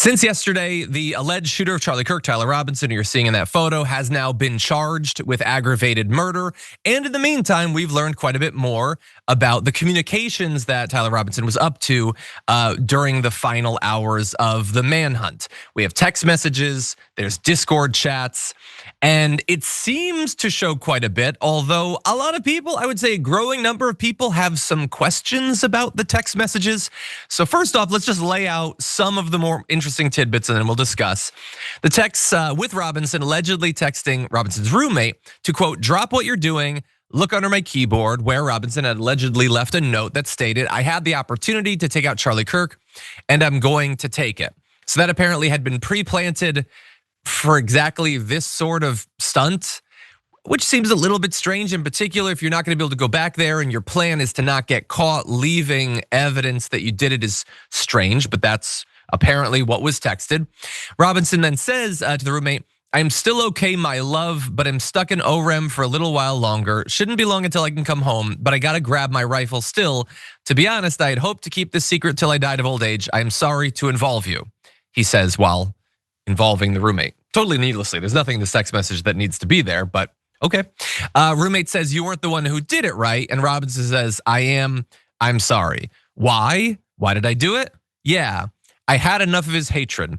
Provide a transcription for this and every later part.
Since yesterday, the alleged shooter of Charlie Kirk, Tyler Robinson, who you're seeing in that photo, has now been charged with aggravated murder. And in the meantime, we've learned quite a bit more about the communications that Tyler Robinson was up to during the final hours of the manhunt. We have text messages, there's Discord chats, and it seems to show quite a bit, although a lot of people, I would say a growing number of people, have some questions about the text messages. So first off, let's just lay out some of the more interesting tidbits and then we'll discuss. The texts with Robinson allegedly texting Robinson's roommate to quote, drop what you're doing, look under my keyboard, where Robinson had allegedly left a note that stated, I had the opportunity to take out Charlie Kirk and I'm going to take it. So that apparently had been pre-planted for exactly this sort of stunt, which seems a little bit strange, in particular if you're not gonna be able to go back there and your plan is to not get caught. Leaving evidence that you did it is strange, but that's apparently what was texted. Robinson then says to the roommate, I'm still okay, my love, but I'm stuck in OREM for a little while longer. Shouldn't be long until I can come home, but I gotta grab my rifle still. To be honest, I had hoped to keep this secret till I died of old age. I'm sorry to involve you, he says while involving the roommate. Totally needlessly, there's nothing in the text message that needs to be there, but okay. Roommate says you weren't the one who did it, right? And Robinson says, I am, I'm sorry. Why? Why did I do it? Yeah, I had enough of his hatred.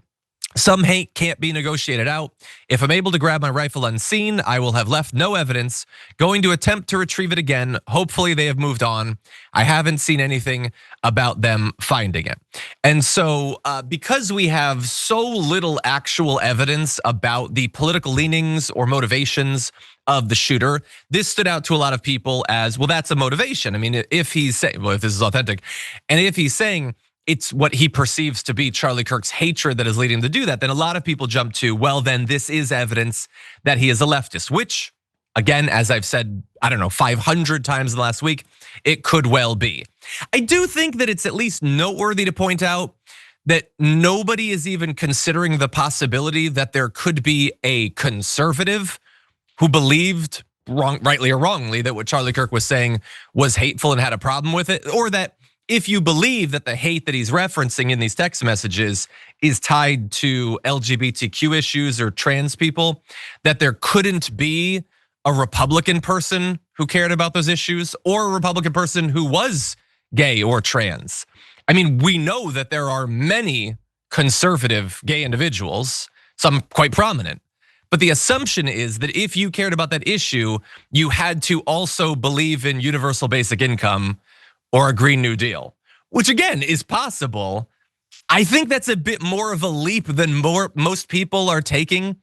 Some hate can't be negotiated out. If I'm able to grab my rifle unseen, I will have left no evidence. Going to attempt to retrieve it again. Hopefully they have moved on. I haven't seen anything about them finding it. And so because we have so little actual evidence about the political leanings or motivations of the shooter, this stood out to a lot of people as, well, that's a motivation. I mean, if he's saying, well, if this is authentic, and if he's saying, it's what he perceives to be Charlie Kirk's hatred that is leading him to do that, then a lot of people jump to, well, then this is evidence that he is a leftist, which again, as I've said, I don't know, 500 times in the last week, it could well be. I do think that it's at least noteworthy to point out that nobody is even considering the possibility that there could be a conservative who believed, rightly or wrongly, that what Charlie Kirk was saying was hateful and had a problem with it, or that if you believe that the hate that he's referencing in these text messages is tied to LGBTQ issues or trans people, that there couldn't be a Republican person who cared about those issues or a Republican person who was gay or trans. I mean, we know that there are many conservative gay individuals, some quite prominent. But the assumption is that if you cared about that issue, you had to also believe in universal basic income or a Green New Deal, which again is possible. I think that's a bit more of a leap than most people are taking,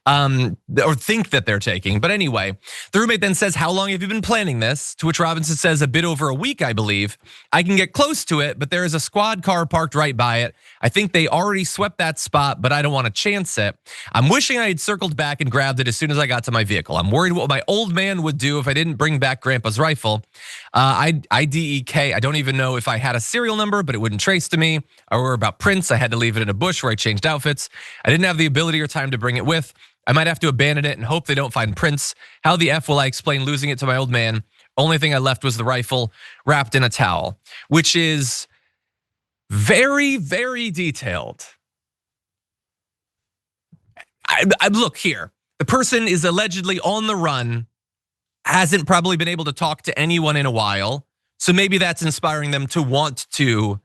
or think that they're taking. But anyway, the roommate then says, how long have you been planning this? To which Robinson says, a bit over a week, I believe. I can get close to it, but there is a squad car parked right by it. I think they already swept that spot, but I don't want to chance it. I'm wishing I had circled back and grabbed it as soon as I got to my vehicle. I'm worried what my old man would do if I didn't bring back Grandpa's rifle. IDEK, I don't even know if I had a serial number, but it wouldn't trace to me. I worry about prints. I had to leave it in a bush where I changed outfits. I didn't have the ability or time to bring it with. I might have to abandon it and hope they don't find prints. How the F will I explain losing it to my old man? Only thing I left was the rifle wrapped in a towel, which is very, very detailed. I look here. The person is allegedly on the run, hasn't probably been able to talk to anyone in a while. So maybe that's inspiring them to want to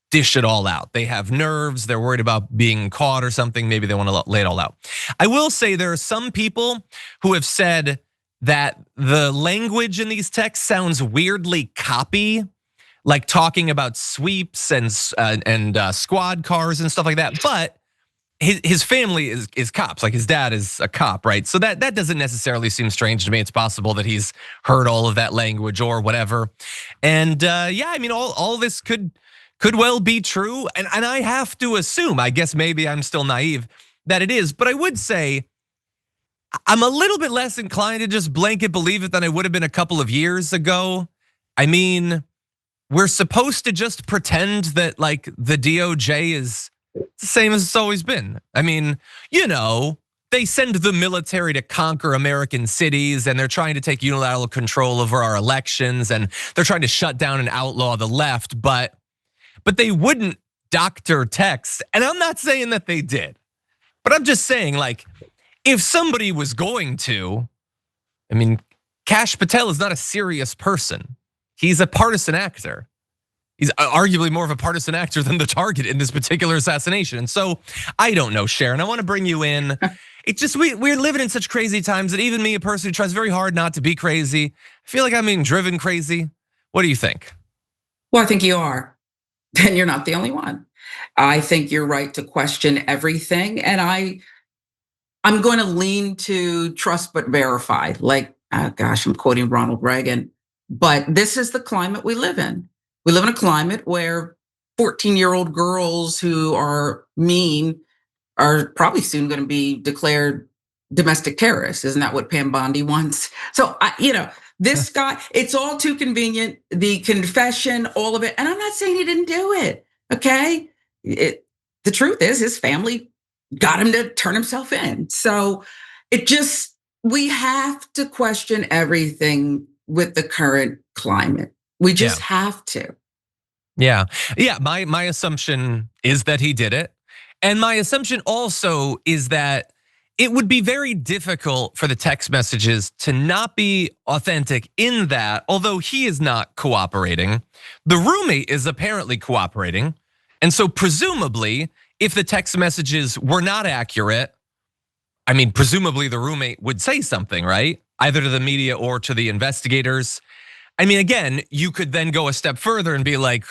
dish it all out. They have nerves, they're worried about being caught or something. Maybe they want to lay it all out. I will say there are some people who have said that the language in these texts sounds weirdly copy, like talking about sweeps and squad cars and stuff like that. But his family is cops, like his dad is a cop, right? So that doesn't necessarily seem strange to me. It's possible that he's heard all of that language or whatever. And yeah, I mean, all this could well be true. And I have to assume, I guess maybe I'm still naive, that it is. But I would say I'm a little bit less inclined to just blanket believe it than I would have been a couple of years ago. I mean, we're supposed to just pretend that like the DOJ is the same as it's always been. I mean, you know, they send the military to conquer American cities and they're trying to take unilateral control over our elections and they're trying to shut down and outlaw the left, but they wouldn't doctor text, and I'm not saying that they did, but I'm just saying, like, if somebody was going to, I mean, Kash Patel is not a serious person. He's a partisan actor. He's arguably more of a partisan actor than the target in this particular assassination. And so I don't know, Sharon, I want to bring you in. It's just, we're living in such crazy times that even me, a person who tries very hard not to be crazy, I feel like I'm being driven crazy. What do you think? Well, I think you are. And you're not the only one. I think you're right to question everything. And I'm going to lean to trust but verify. Like, oh gosh, I'm quoting Ronald Reagan. But this is the climate we live in. We live in a climate where 14-year-old girls who are mean are probably soon going to be declared domestic terrorists. Isn't that what Pam Bondi wants? So, this guy, it's all too convenient. The confession, all of it. And I'm not saying he didn't do it, okay? The truth is his family got him to turn himself in. So we have to question everything with the current climate. We just have to. Yeah. My assumption is that he did it. And my assumption also is that it would be very difficult for the text messages to not be authentic in that, although he is not cooperating, the roommate is apparently cooperating. And so presumably, if the text messages were not accurate, I mean, presumably the roommate would say something, right? Either to the media or to the investigators. I mean, again, you could then go a step further and be like,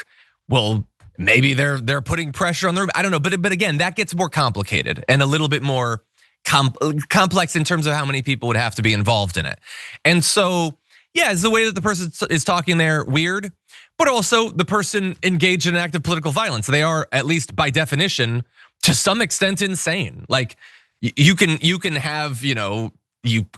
well, maybe they're putting pressure on the room. I don't know, but again, that gets more complicated and a little bit more complex in terms of how many people would have to be involved in it. And so, yeah, is the way that the person is talking there weird, but also the person engaged in an act of political violence. They are, at least by definition, to some extent insane. Like, you can have, you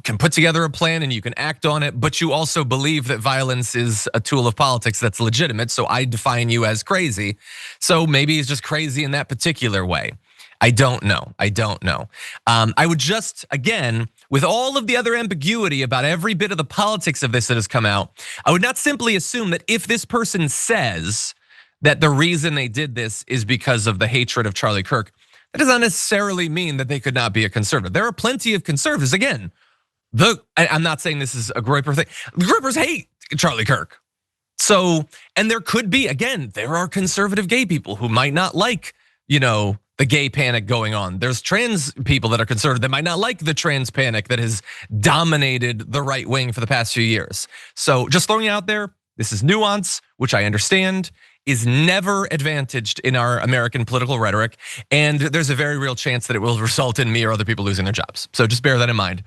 can put together a plan and you can act on it, but you also believe that violence is a tool of politics that's legitimate. So I define you as crazy. So maybe he's just crazy in that particular way. I don't know. I would just, again, with all of the other ambiguity about every bit of the politics of this that has come out, I would not simply assume that if this person says that the reason they did this is because of the hatred of Charlie Kirk, that does not necessarily mean that they could not be a conservative. There are plenty of conservatives. Again, I'm not saying this is a Groyper thing. The Groypers hate Charlie Kirk. So, and there could be, again, there are conservative gay people who might not like, the gay panic going on. There's trans people that are conservative that might not like the trans panic that has dominated the right wing for the past few years. So just throwing it out there, this is nuance, which I understand is never advantaged in our American political rhetoric. And there's a very real chance that it will result in me or other people losing their jobs. So just bear that in mind.